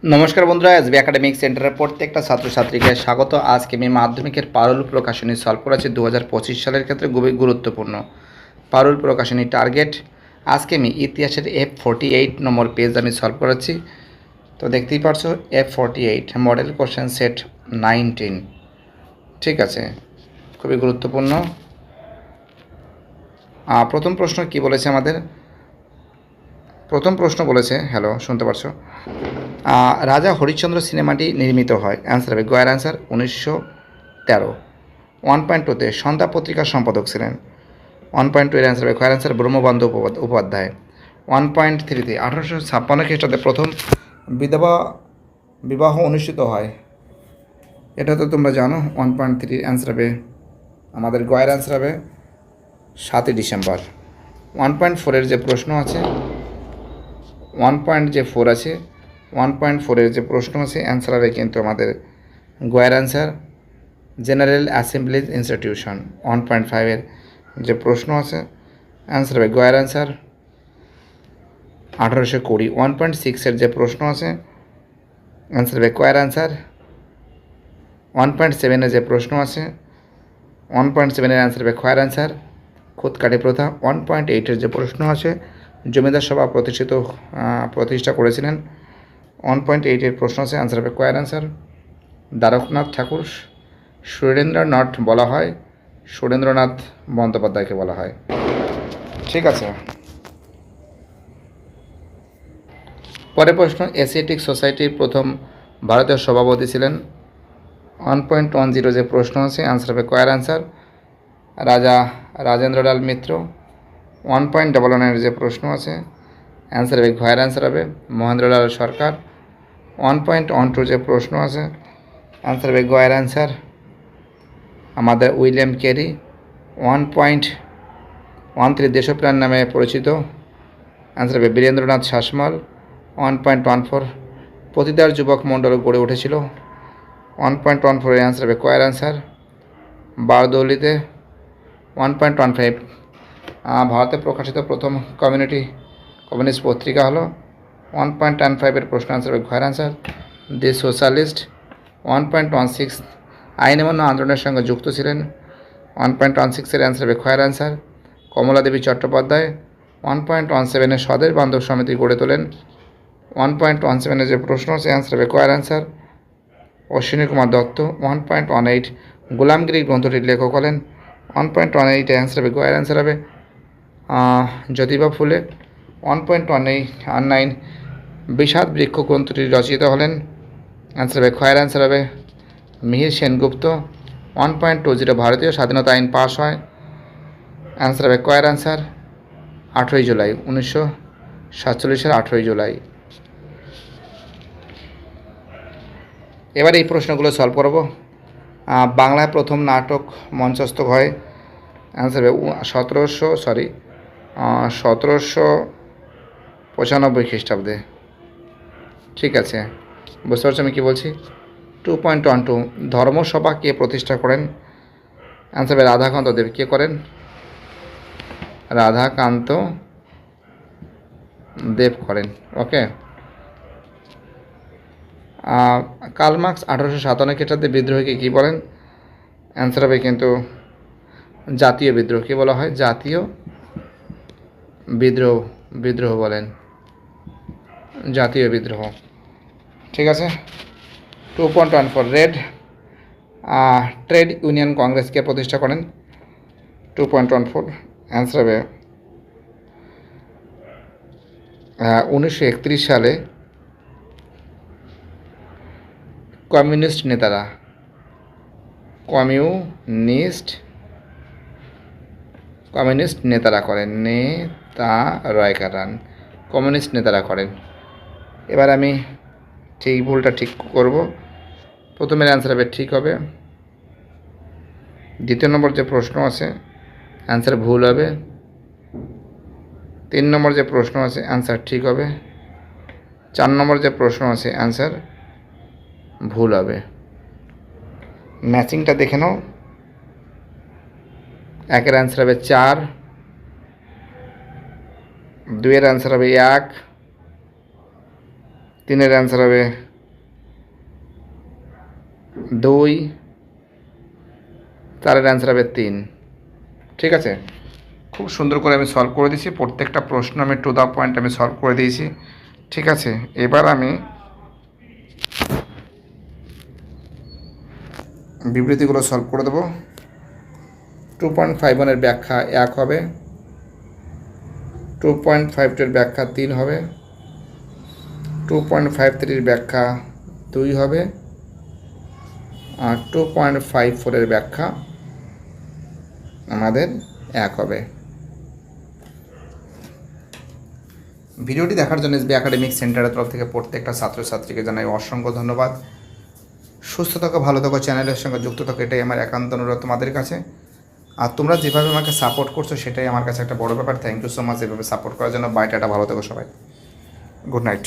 নমস্কার বন্ধুরা, SB academic সেন্টারের প্রত্যেকটা ছাত্রছাত্রীকে স্বাগত। আজকে আমি মাধ্যমিকের পারুল প্রকাশনী সলভ করেছি 2025 সালের ক্ষেত্রে খুবই গুরুত্বপূর্ণ পারুল প্রকাশনী টার্গেট। আজকে আমি ইতিহাসের F48 নম্বর পেজ আমি সলভ করেছি। তো দেখতেই পারছো F48 মডেল কোশ্চেন সেট 19। ঠিক আছে, খুবই গুরুত্বপূর্ণ। প্রথম প্রশ্ন কি বলেছে আমাদের? প্রথম প্রশ্ন বলেছে, হ্যালো শুনতে পারছো, রাজা হরিশ্চন্দ্র সিনেমাটি নির্মিত হয়। অ্যান্সার হবে গয়ের অ্যান্সার 1913। 1.2-তে সন্ধ্যা পত্রিকার সম্পাদক ছিলেন। 1.2 এর অ্যান্সার হবে গয়ের অ্যান্সার ব্রহ্মবন্ধ উপাধ্যায়। 1.3-তে 1856 খ্রিস্টাব্দে প্রথম বিধবা বিবাহ অনুষ্ঠিত হয়। এটা তো তোমরা জানো। 1.3 অ্যান্সার হবে আমাদের গয়ের অ্যান্সার হবে 7ই ডিসেম্বর। 1.4-এর যে প্রশ্ন আছে 1.4 আছে 1.4-এর যে প্রশ্ন আছে অ্যান্সার হবে কিন্তু আমাদের গয়ের অ্যান্সার জেনারেল অ্যাসেম্বলিজ ইনস্টিটিউশন। 1.5-এর যে প্রশ্ন আছে অ্যান্সার হবে গয়ের অ্যান্সার 1820। 1.6-এর যে প্রশ্ন আছে অ্যান্সার হবে গয়ের অ্যান্সার 1.7-এর যে প্রশ্ন আছে 1.7-এর অ্যান্সার হবে গয়ের অ্যান্সার খুদকাঠি প্রথা। 1.8-এর যে প্রশ্ন আছে জমিদার সভা প্রতিষ্ঠা করেছিলেন। 1.8-এর প্রশ্ন আছে অ্যান্সার হবে গয়ের অ্যান্সার দ্বারকনাথ ঠাকুর। সুরেন্দ্রনাথ বলা হয় সুরেন্দ্রনাথ বন্দ্যোপাধ্যায়কে বলা হয়। ঠিক আছে, পরের প্রশ্ন, এশিয়াটিক সোসাইটির প্রথম ভারতীয় সভাপতি ছিলেন। 1.10 যে প্রশ্ন আছে অ্যান্সার হবে গয়ের অ্যান্সার রাজা রাজেন্দ্রলাল মিত্র। 1.11-এর যে প্রশ্ন আছে অ্যান্সার হবে গয়ের অ্যান্সার হবে মহেন্দ্রলাল সরকার। 1.12 যে প্রশ্ন আছে অ্যান্সার হবে গয়ের অ্যান্সার আমাদের উইলিয়াম ক্যারি। 1.13 দেশপ্রাণ নামে পরিচিত অ্যান্সার হবে বীরেন্দ্রনাথ শাসমল। 1.14 পতিতার যুবক মণ্ডল গড়ে উঠেছিল। 1.14-এর অ্যান্সার হবে গয়ের অ্যান্সার বারদৌলিতে। 1.15 ভারতে প্রকাশিত প্রথম কমিউনিস্ট পত্রিকা হলো। 1.15-এর প্রশ্ন অ্যান্সার হবে গয়ের অ্যান্সার দি সোশ্যালিস্ট। 1.16 আইন অমান্য আন্দোলনের সঙ্গে যুক্ত ছিলেন। 1.16-এর অ্যান্সার হবে গয়ের অ্যান্সার কমলা দেবী চট্টোপাধ্যায়। 1.17-এর স্বদেশ বান্ধব সমিতি গড়ে তোলেন। 1.17-এর যে প্রশ্ন আছে অ্যান্সার হবে গয়ের অ্যান্সার অশ্বিনী কুমার দত্ত। 1.18 গোলামগিরি গ্রন্থটির লেখক হলেন। 1.18-এর অ্যান্সার হবে গয়ের অ্যান্সার হবে জ্যোতিবা ফুলে। 1.19 বিষাদ বৃক্ষ গ্রন্থটির রচয়িতা হলেন। অ্যান্সার হবে গয়ের অ্যান্সার হবে মিহির সেনগুপ্ত। 1.20 ভারতীয় স্বাধীনতা আইন পাস হয়। অ্যান্সার হবে গয়ের অ্যান্সার 18 জুলাই 1947-এর 18 জুলাই। এবার এই প্রশ্নগুলো সলভ করব। বাংলায় প্রথম নাটক মঞ্চস্থ হয়। অ্যান্সার হবে 1795 খ্রিস্টাব্দে। ঠিক আছে, বুঝতে পারছো আমি কী বলছি? 2.12 ধর্মসভা কে প্রতিষ্ঠা করেন? অ্যান্সার হবে রাধাকান্ত দেব। কে করেন? রাধাকান্ত দেব করেন। ওকে। কার্ল মার্কস 1857 খ্রিস্টাব্দে বিদ্রোহীকে কী বলেন? অ্যান্সার হবে কিন্তু জাতীয় বিদ্রোহ। কী বলা হয়? জাতীয় বিদ্রোহ বলেন, জাতীয় বিদ্রোহ। ঠিক আছে। 2.14 ট্রেড ইউনিয়ন কংগ্রেসকে প্রতিষ্ঠা করেন। 2.14 অ্যান্সার হবে 1931 সালে কমিউনিস্ট নেতারা করেন। কমিউনিস্ট নেতারা করেন। এবার আমি ঠিক ভুলটা ঠিক করব। প্রথমের অ্যান্সার হবে ঠিক হবে। দ্বিতীয় নম্বর যে প্রশ্ন আছে অ্যান্সার ভুল হবে। 3 নম্বর যে প্রশ্ন আছে অ্যান্সার ঠিক হবে। 4 নম্বর যে প্রশ্ন আছে অ্যান্সার ভুল হবে। ম্যাচিংটা দেখে নাও। 1-এর অ্যান্সার হবে 4, 2-এর অ্যান্সার হবে 1, 3-এর অ্যান্সার হবে 2, 4-এর অ্যান্সার হবে 3। ঠিক আছে, খুব সুন্দর করে আমি সলভ করে দিয়েছি, প্রত্যেকটা প্রশ্ন আমি টু দ্য পয়েন্ট আমি সলভ করে দিয়েছি। ঠিক আছে, এবার আমি বিবৃতিগুলো সলভ করে দেবো। 2.51-এর ব্যাখ্যা 1 হবে, 2.52-এর ব্যাখ্যা 3 হবে, 2.53-এর ব্যাখ্যা 2 হবে, আর 2.54-এর ব্যাখ্যা আমাদের 1 হবে। ভিডিওটি দেখার জন্য এসবি একাডেমিক সেন্টারের তরফ থেকে প্রত্যেকটা ছাত্রছাত্রীকে জানাই অসংখ্য ধন্যবাদ। সুস্থ থাকো, ভালো থাকো, চ্যানেলের সঙ্গে যুক্ত থাকো, এটাই আমার একান্ত অনুরোধ তোমাদের কাছে। আর তোমরা যেভাবে আমাকে সাপোর্ট করছো সেটাই আমার কাছে একটা বড় ব্যাপার। থ্যাংক ইউ সো মাচ এভাবে সাপোর্ট করার জন্য। বাই, টাটা, ভালো থেকো সবাই, গুড নাইট।